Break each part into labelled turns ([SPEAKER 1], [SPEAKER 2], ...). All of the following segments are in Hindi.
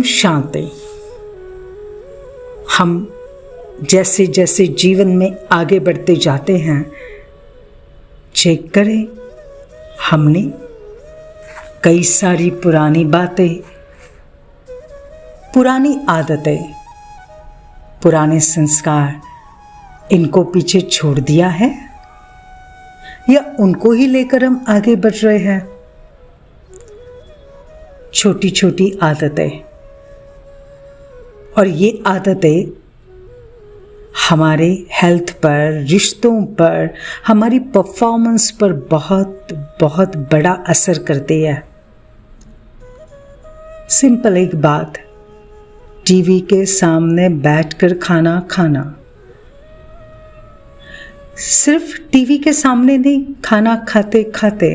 [SPEAKER 1] ओम शांति। हम जैसे जैसे जीवन में आगे बढ़ते जाते हैं, चेक करें, हमने कई सारी पुरानी बातें, पुरानी आदतें, पुराने संस्कार, इनको पीछे छोड़ दिया है या उनको ही लेकर हम आगे बढ़ रहे हैं। छोटी छोटी आदतें, और ये आदतें हमारे हेल्थ पर, रिश्तों पर, हमारी परफॉर्मेंस पर बहुत बहुत बड़ा असर करती है। सिंपल एक बात, टीवी के सामने बैठकर खाना खाना, सिर्फ टीवी के सामने नहीं, खाना खाते खाते,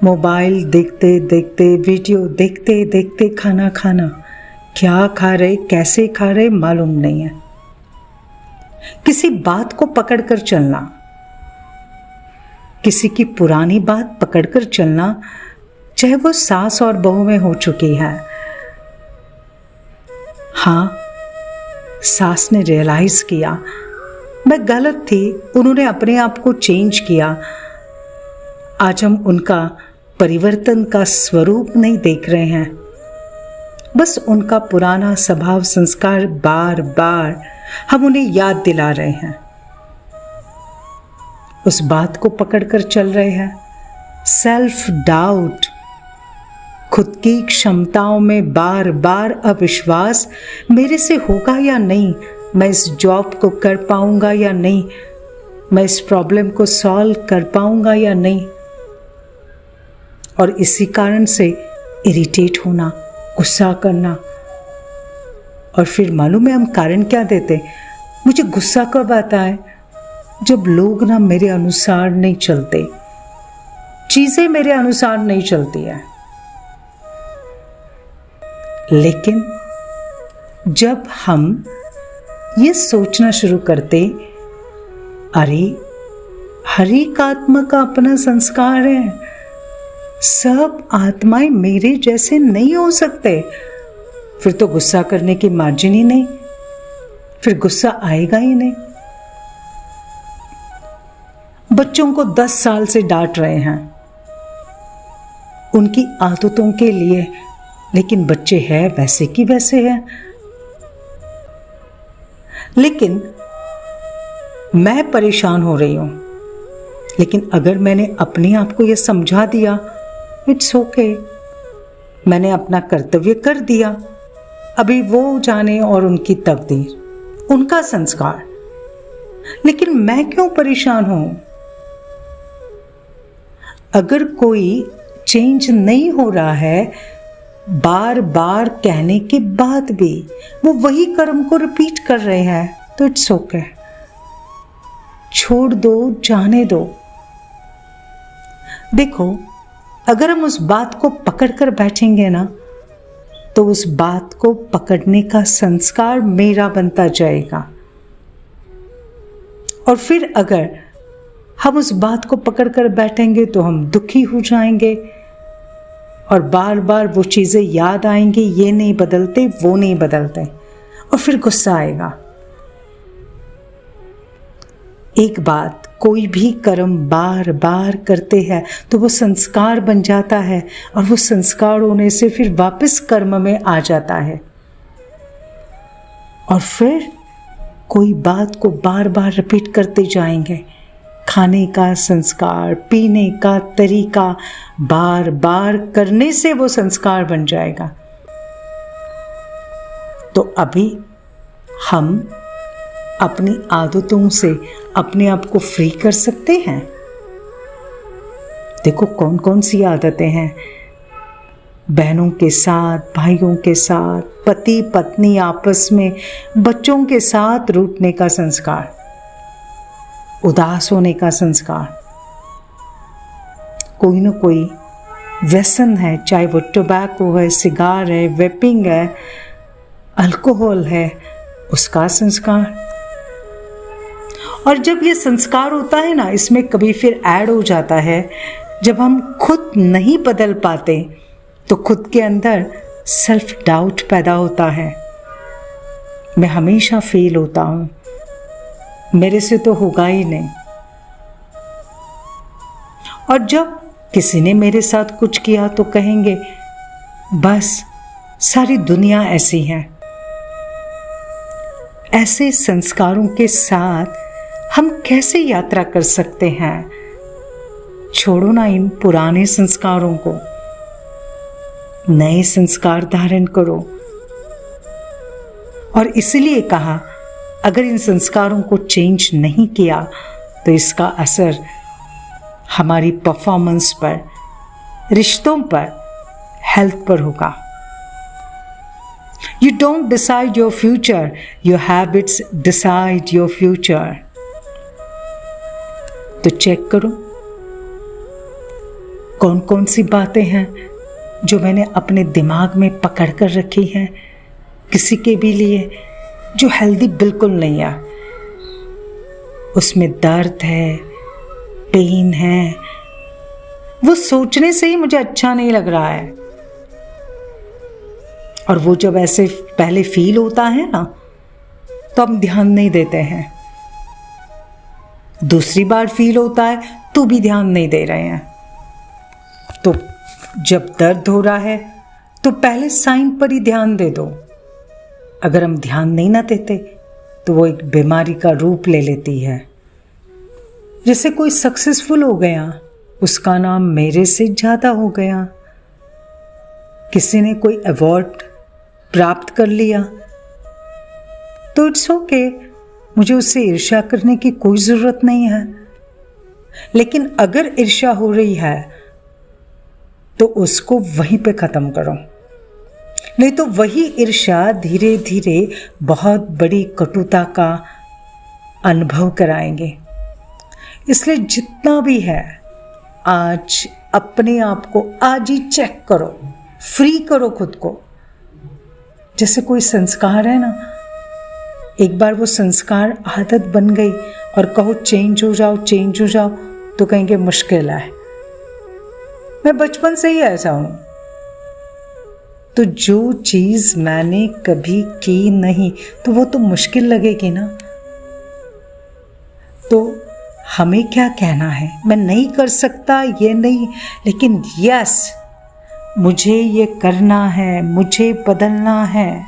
[SPEAKER 1] मोबाइल देखते देखते, वीडियो देखते देखते खाना खाना, क्या खा रहे, कैसे खा रहे मालूम नहीं है। किसी बात को पकड़कर चलना, किसी की पुरानी बात पकड़कर चलना, चाहे वो सास और बहू में हो चुकी है। हाँ, सास ने रियलाइज किया मैं गलत थी, उन्होंने अपने आप को चेंज किया। आज हम उनका परिवर्तन का स्वरूप नहीं देख रहे हैं, बस उनका पुराना स्वभाव संस्कार बार बार हम उन्हें याद दिला रहे हैं, उस बात को पकड़कर चल रहे हैं। सेल्फ डाउट, खुद की क्षमताओं में बार बार अविश्वास, मेरे से होगा या नहीं, मैं इस जॉब को कर पाऊंगा या नहीं, मैं इस प्रॉब्लम को सॉल्व कर पाऊंगा या नहीं, और इसी कारण से इरिटेट होना, गुस्सा करना। और फिर मालूम है हम कारण क्या देते, मुझे गुस्सा कब आता है, जब लोग ना मेरे अनुसार नहीं चलते, चीजें मेरे अनुसार नहीं चलती है। लेकिन जब हम ये सोचना शुरू करते, अरे हर एक आत्मा का अपना संस्कार है, सब आत्माएं मेरे जैसे नहीं हो सकते, फिर तो गुस्सा करने की मार्जिन ही नहीं, फिर गुस्सा आएगा ही नहीं। बच्चों को 10 साल से डांट रहे हैं उनकी आदतों के लिए, लेकिन बच्चे हैं वैसे की वैसे हैं। लेकिन मैं परेशान हो रही हूं, लेकिन अगर मैंने अपने आप को यह समझा दिया, इट्स ओके, मैंने अपना कर्तव्य कर दिया, अभी वो जाने और उनकी तकदीर, उनका संस्कार, लेकिन मैं क्यों परेशान हूं। अगर कोई चेंज नहीं हो रहा है, बार बार कहने के बाद भी वो वही कर्म को रिपीट कर रहे हैं, तो इट्स ओके, छोड़ दो, जाने दो। देखो, अगर हम उस बात को पकड़कर बैठेंगे ना, तो उस बात को पकड़ने का संस्कार मेरा बनता जाएगा। और फिर अगर हम उस बात को पकड़कर बैठेंगे तो हम दुखी हो जाएंगे, और बार बार वो चीजें याद आएंगी, ये नहीं बदलते, वो नहीं बदलते, और फिर गुस्सा आएगा। एक बात, कोई भी कर्म बार बार करते हैं तो वो संस्कार बन जाता है, और वो संस्कार होने से फिर वापस कर्म में आ जाता है, और फिर कोई बात को बार बार रिपीट करते जाएंगे। खाने का संस्कार, पीने का तरीका बार बार करने से वो संस्कार बन जाएगा। तो अभी हम अपनी आदतों से अपने आप को फ्री कर सकते हैं। देखो कौन कौन सी आदतें हैं, बहनों के साथ, भाइयों के साथ, पति पत्नी आपस में, बच्चों के साथ रूठने का संस्कार, उदास होने का संस्कार, कोई ना कोई व्यसन है, चाहे वो टोबैको है, सिगार है, वेपिंग है, अल्कोहल है, उसका संस्कार। और जब ये संस्कार होता है ना, इसमें कभी फिर ऐड हो जाता है, जब हम खुद नहीं बदल पाते तो खुद के अंदर सेल्फ डाउट पैदा होता है। मैं हमेशा फेल होता हूँ, मेरे से तो होगा ही नहीं। और जब किसी ने मेरे साथ कुछ किया तो कहेंगे बस सारी दुनिया ऐसी है। ऐसे संस्कारों के साथ हम कैसे यात्रा कर सकते हैं? छोड़ो ना इन पुराने संस्कारों को, नए संस्कार धारण करो। और इसलिए कहा, अगर इन संस्कारों को चेंज नहीं किया तो इसका असर हमारी परफॉर्मेंस पर, रिश्तों पर, हेल्थ पर होगा। You don't decide your future, your habits decide your future. तो चेक करो कौन कौन सी बातें हैं जो मैंने अपने दिमाग में पकड़ कर रखी हैं किसी के भी लिए, जो हेल्दी बिल्कुल नहीं है। उसमें दर्द है, पेन है, वो सोचने से ही मुझे अच्छा नहीं लग रहा है। और वो जब ऐसे पहले फील होता है ना, तो हम ध्यान नहीं देते हैं। दूसरी बार फील होता है तो भी ध्यान नहीं दे रहे हैं। तो जब दर्द हो रहा है तो पहले साइन पर ही ध्यान दे दो। अगर हम ध्यान नहीं ना देते तो वो एक बीमारी का रूप ले लेती है। जैसे कोई सक्सेसफुल हो गया, उसका नाम मेरे से ज़्यादा हो गया। किसी ने कोई अवार्ड प्राप्त कर लिया तो इट्स ओके, मुझे उससे ईर्ष्या करने की कोई ज़रूरत नहीं है। लेकिन अगर ईर्ष्या हो रही है तो उसको वहीं पे ख़त्म करो, नहीं तो वही ईर्ष्या धीरे धीरे बहुत बड़ी कटुता का अनुभव कराएंगे। इसलिए जितना भी है, आज अपने आप को आज ही चेक करो, फ्री करो खुद को। जैसे कोई संस्कार है ना, एक बार वो संस्कार आदत बन गई और कहो चेंज हो जाओ, चेंज हो जाओ, तो कहेंगे मुश्किल है। मैं बचपन से ही ऐसा हूं। तो जो चीज मैंने कभी की नहीं तो वो तो मुश्किल लगेगी ना। तो हमें क्या कहना है? मैं नहीं कर सकता ये नहीं, लेकिन यस, मुझे ये करना है, मुझे बदलना है,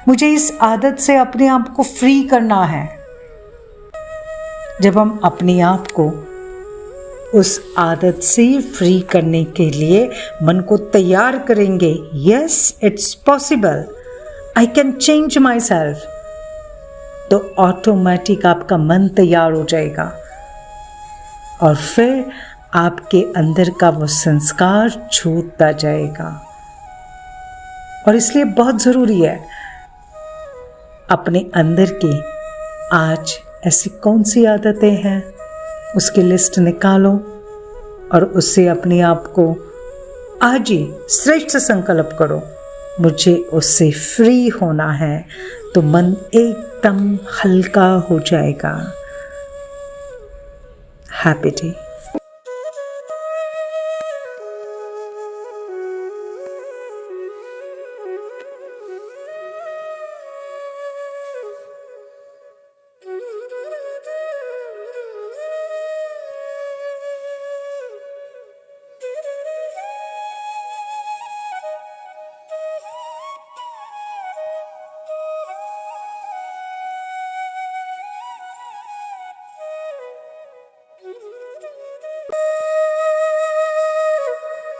[SPEAKER 1] मुझे इस आदत से अपने आप को फ्री करना है। जब हम अपने आप को उस आदत से फ्री करने के लिए मन को तैयार करेंगे, yes it's possible, I can change my self, तो ऑटोमेटिक आपका मन तैयार हो जाएगा और फिर आपके अंदर का वो संस्कार छूटता जाएगा। और इसलिए बहुत ज़रूरी है अपने अंदर की आज ऐसी कौन सी आदतें हैं, उसकी लिस्ट निकालो और उससे अपने आप को आज ही श्रेष्ठ संकल्प करो, मुझे उससे फ्री होना है। तो मन एकदम हल्का हो जाएगा। Happy day.